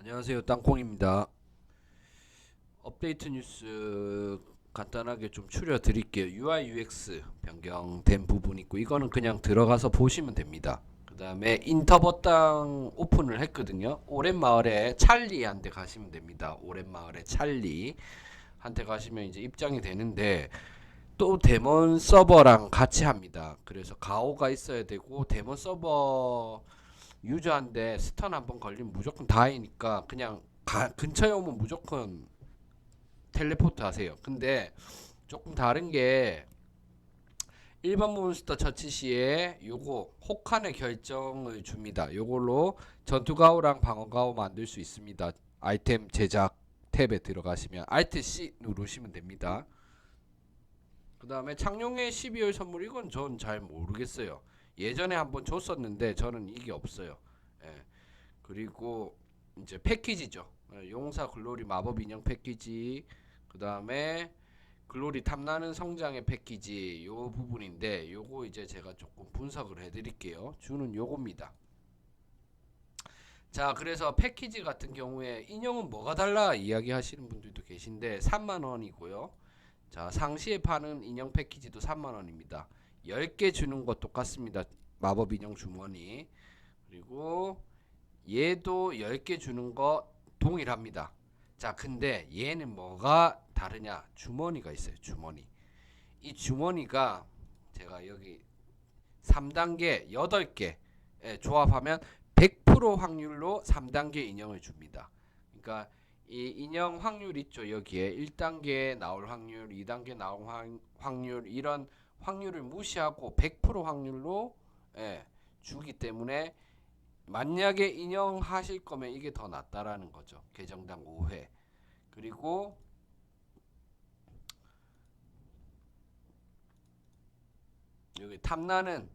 안녕하세요. 땅콩입니다. 업데이트 뉴스 간단하게 좀 추려 드릴게요. UI UX 변경된 부분 있고 이거는 그냥 들어가서 보시면 됩니다. 그 다음에 인터버땅 오픈을 했거든요. 오랜마을에 찰리한테 가시면 됩니다. 오랜마을에 찰리한테 가시면 이제 입장이 되는데 또 데몬 서버랑 같이 합니다. 그래서 가오가 있어야 되고 데몬 서버 유저한테 스턴 한번 걸리면 무조건 다이니까 그냥 근처에 오면 무조건 텔레포트 하세요. 근데 조금 다른 게 일반 몬스터 처치 시에 요거 혹한의 결정을 줍니다. 요걸로 전투가오랑 방어가오 만들 수 있습니다. 아이템 제작 탭에 들어가시면 Alt C 누르시면 됩니다. 그 다음에 창룡의 12월 선물 이건 전 잘 모르겠어요. 예전에 한번 줬었는데 저는 이게 없어요. 예. 그리고 이제 패키지죠. 용사 글로리 마법 인형 패키지, 그 다음에 글로리 탐나는 성장의 패키지 요 부분인데 요거 이제 제가 조금 분석을 해드릴게요. 주는 요겁니다. 자, 그래서 패키지 같은 경우에 인형은 뭐가 달라 이야기 하시는 분들도 계신데 3만원이고요. 자, 상시에 파는 인형 패키지도 3만원입니다. 10개 주는 것 똑같습니다. 마법 인형 주머니. 그리고 얘도 10개 주는 거 동일합니다. 자, 근데 얘는 뭐가 다르냐? 주머니가 있어요. 주머니. 이 주머니가 제가 여기 3단계 8개 조합하면 100% 확률로 3단계 인형을 줍니다. 그러니까 이 인형 확률 있죠. 여기에 1단계 나올 확률, 2단계 나올 확률 이런 확률을 무시하고 100% 확률로 주기 때문에 만약에 인용하실 거면 이게 더 낫다라는 거죠. 계정당 5회. 그리고 여기 탐나는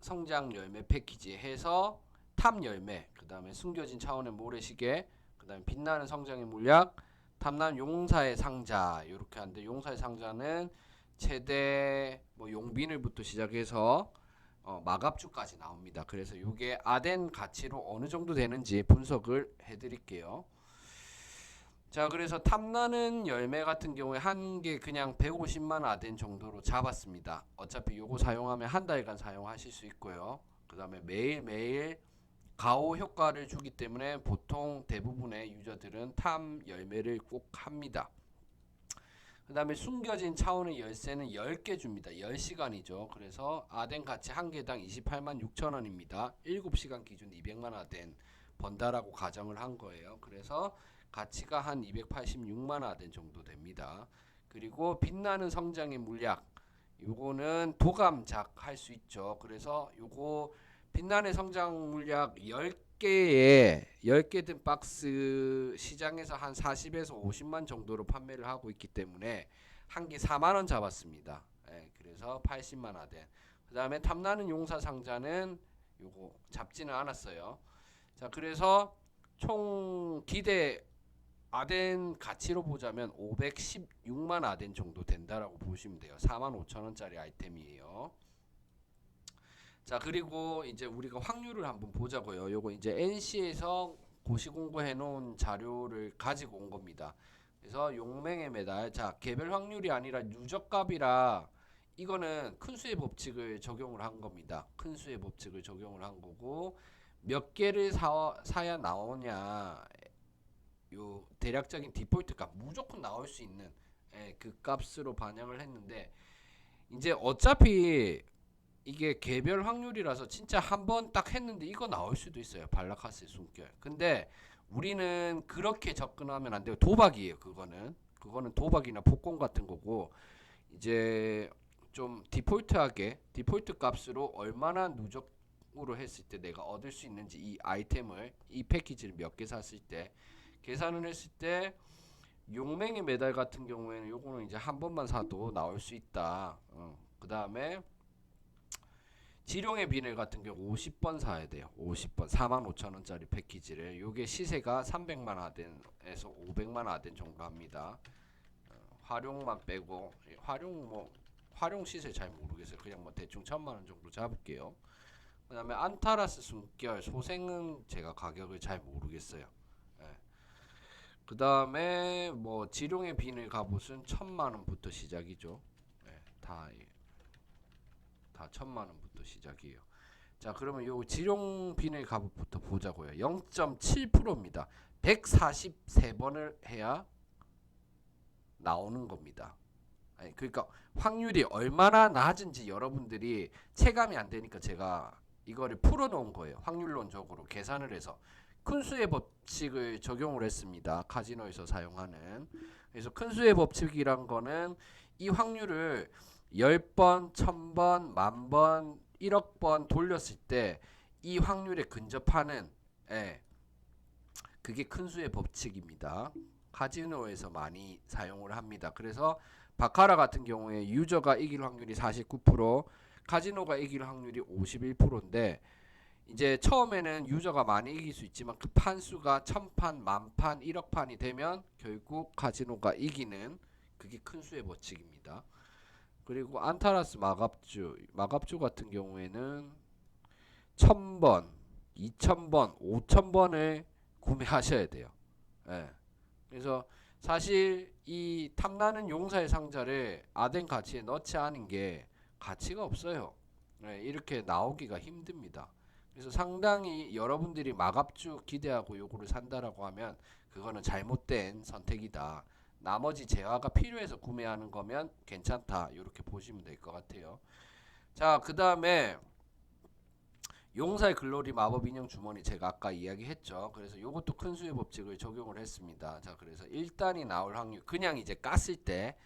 성장 열매 패키지 해서 탐 열매, 그 다음에 숨겨진 차원의 모래시계, 그 다음에 빛나는 성장의 물약, 탐나는 용사의 상자 이렇게 하는데 용사의 상자는 최대 뭐 용비늘부터 시작해서 마갑주까지 나옵니다. 그래서 이게 아덴 가치로 어느 정도 되는지 분석을 해드릴게요. 자, 그래서 탐나는 열매 같은 경우에 한 개 그냥 150만 아덴 정도로 잡았습니다. 어차피 요거 사용하면 한 달간 사용하실 수 있고요. 그 다음에 매일매일 가오 효과를 주기 때문에 보통 대부분의 유저들은 탐 열매를 꼭 합니다. 그 다음에 숨겨진 차원의 열쇠는 10개 줍니다. 10시간이죠. 그래서 아덴 가치 한 개당 28만 6천 원입니다. 7시간 기준 200만 아덴 번다라고 가정을 한 거예요. 그래서 가치가 한 286만 아덴 정도 됩니다. 그리고 빛나는 성장의 물약 요거는 도감작 할 수 있죠. 그래서 요거 빛나는 성장 물약 10개 든 박스 시장에서 한 40에서 50만 정도로 판매를 하고 있기 때문에 한 개 4만 원 잡았습니다. 그래서 80만 아덴. 그다음에 탐나는 용사 상자는 요거 잡지는 않았어요. 자, 그래서 총 기대 아덴 가치로 보자면 516만 아덴 정도 된다라고 보시면 돼요. 4만 5천 원짜리 아이템이에요. 자, 그리고 이제 우리가 확률을 한번 보자고요. 요거 이제 NC에서 고시 공부해 놓은 자료를 가지고 온 겁니다. 그래서 용맹의 메달, 자, 개별 확률이 아니라 누적값이라 이거는 큰 수의 법칙을 적용을 한 겁니다. 큰 수의 법칙을 적용을 한 거고 몇 개를 사야 나오냐 요 대략적인 디폴트 값 무조건 나올 수 있는 그 값으로 반영을 했는데 이제 어차피 이게 개별 확률이라서 진짜 한 번 딱 했는데 이거 나올 수도 있어요. 발라카스의 숨결. 근데 우리는 그렇게 접근하면 안 돼요. 도박이에요. 그거는 도박이나 복권 같은 거고 이제 좀 디폴트하게 디폴트 값으로 얼마나 누적으로 했을 때 내가 얻을 수 있는지 이 아이템을 이 패키지를 몇 개 샀을 때 계산을 했을 때 용맹의 메달 같은 경우에는 요거는 이제 한 번만 사도 나올 수 있다. 그 다음에 지룡의 비늘 같은 경우 50번 사야 돼요. 50번 45,000원짜리 패키지를 요게 시세가 300만 아덴에서 500만 아덴 정도 합니다. 활용만 빼고 활용 시세 잘 모르겠어요. 그냥 뭐 대충 1,000만 원 정도 잡을게요. 그다음에 안타라스 숨결 소생은 제가 가격을 잘 모르겠어요. 예. 그다음에 뭐 지룡의 비늘 갑옷은 1,000만원부터 시작이죠. 예, 다 1,000만원부터 시작이에요. 자, 그러면 요 지룡 비닐 갑옷부터 보자고요. 0.7%입니다. 143번을 해야 나오는 겁니다. 아니, 그러니까 확률이 얼마나 낮은지 여러분들이 체감이 안 되니까 제가 이거를 풀어놓은 거예요. 확률론적으로 계산을 해서 큰 수의 법칙을 적용을 했습니다. 카지노에서 사용하는. 그래서 큰 수의 법칙이란 거는 이 확률을 10번, 1000번, 만번, 1억 번 돌렸을 때 이 확률에 근접하는, 예, 그게 큰 수의 법칙입니다. 카지노에서 많이 사용을 합니다. 그래서 바카라 같은 경우에 유저가 이길 확률이 49%, 카지노가 이길 확률이 51%인데 이제 처음에는 유저가 많이 이길 수 있지만 그 판수가 1000판, 만판, 1억 판이 되면 결국 카지노가 이기는, 그게 큰 수의 법칙입니다. 그리고 안타라스 마갑주 같은 경우에는 1000번, 2000번, 5000번을 구매하셔야 돼요. 예. 그래서 사실 이 탐나는 용사의 상자를 아덴 가치에 넣지 않은 게 가치가 없어요. 예, 이렇게 나오기가 힘듭니다. 그래서 상당히 여러분들이 마갑주 기대하고 요거를 산다라고 하면 그거는 잘못된 선택이다. 나머지 재화가 필요해서 구매하는 거면 괜찮다. 이렇게 보시면 될 것 같아요. 자, 그 다음에 용사의 글로리 마법 인형 주머니 제가 아까 이야기했죠. 그래서 요것도 큰 수의 법칙을 적용을 했습니다. 자, 그래서 1단이 나올 확률, 그냥 이제 깠을 때,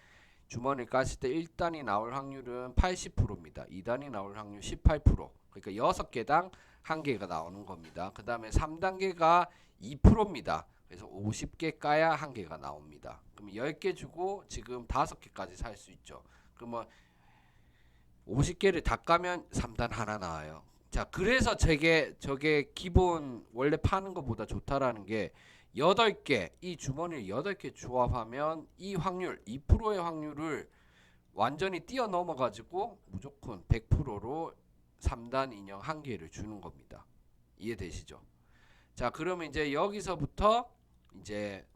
주머니를 깠을 때 1단이 나올 확률은 80%입니다. 2단이 나올 확률 18%. 그러니까 6개당 1개가 나오는 겁니다. 그 다음에 3단계가 2%입니다. 그래서 50개 까야 1개가 나옵니다. 그럼 10개 주고 지금 5개까지 살 수 있죠. 그러면 50개를 다 까면 3단 하나 나와요. 자, 그래서 저게 기본 원래 파는 것보다 좋다라는 게 8개, 이 주머니를 8개 조합하면 이 확률, 2%의 확률을 완전히 뛰어넘어 가지고 무조건 100%로 3단 인형 1개를 주는 겁니다. 이해되시죠? 자, 그러면 이제 여기서부터 이제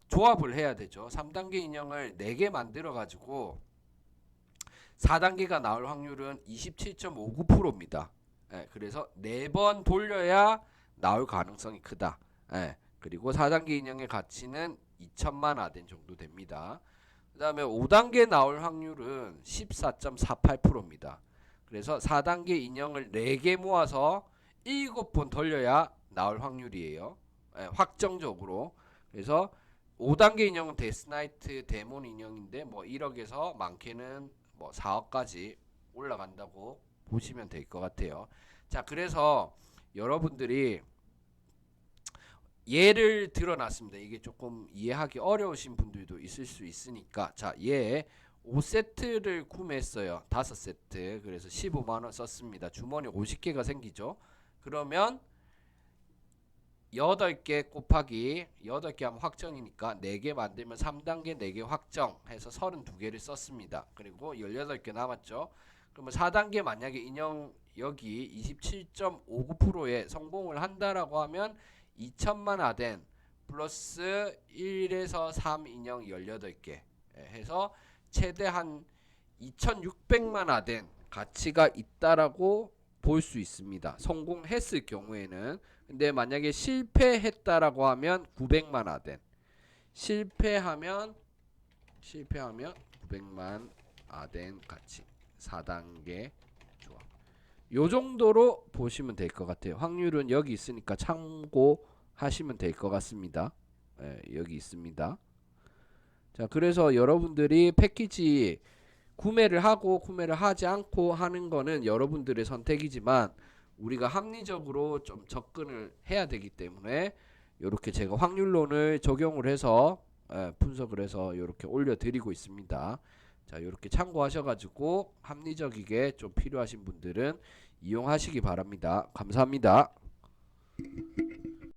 조합을 해야 되죠. 3단계 인형을 4개 만들어 가지고 4단계가 나올 확률은 27.59%입니다. 예, 그래서 4번 돌려야 나올 가능성이 크다. 예, 그리고 4단계 인형의 가치는 2천만 아덴 정도 됩니다. 그 다음에 5단계 나올 확률은 14.48%입니다. 그래서 4단계 인형을 4개 모아서 7번 돌려야 나올 확률이에요. 예, 확정적으로. 그래서 5단계 인형은 데스나이트 데몬 인형인데 뭐 1억에서 많게는 뭐 4억까지 올라간다고 보시면 될 것 같아요. 자, 그래서 여러분들이 예를 들어놨습니다. 이게 조금 이해하기 어려우신 분들도 있을 수 있으니까, 자, 얘 5세트를 구매했어요. 5세트. 그래서 15만원 썼습니다. 주머니 50개가 생기죠. 그러면 8개 곱하기 8개 하면 확정이니까 4개 만들면 3단계 4개 확정해서 32개를 썼습니다. 그리고 18개 남았죠. 그러면 4단계 만약에 인형 여기 27.59%에 성공을 한다라고 하면 2천만 아덴 플러스 1에서 3 인형 18개 해서 최대 한 2,600만 아덴 가치가 있다라고 볼 수 있습니다. 성공했을 경우에는. 근데 만약에 실패했다라고 하면 900만 아덴. 실패하면 900만 아덴 가치. 4단계 조합. 요 정도로 보시면 될 것 같아요. 확률은 여기 있으니까 참고하시면 될 것 같습니다. 예, 여기 있습니다. 자, 그래서 여러분들이 패키지 구매를 하고 구매를 하지 않고 하는 거는 여러분들의 선택이지만 우리가 합리적으로 좀 접근을 해야 되기 때문에 이렇게 제가 확률론을 적용을 해서 분석을 해서 이렇게 올려드리고 있습니다. 자, 이렇게 참고하셔가지고 합리적이게 좀 필요하신 분들은 이용하시기 바랍니다. 감사합니다.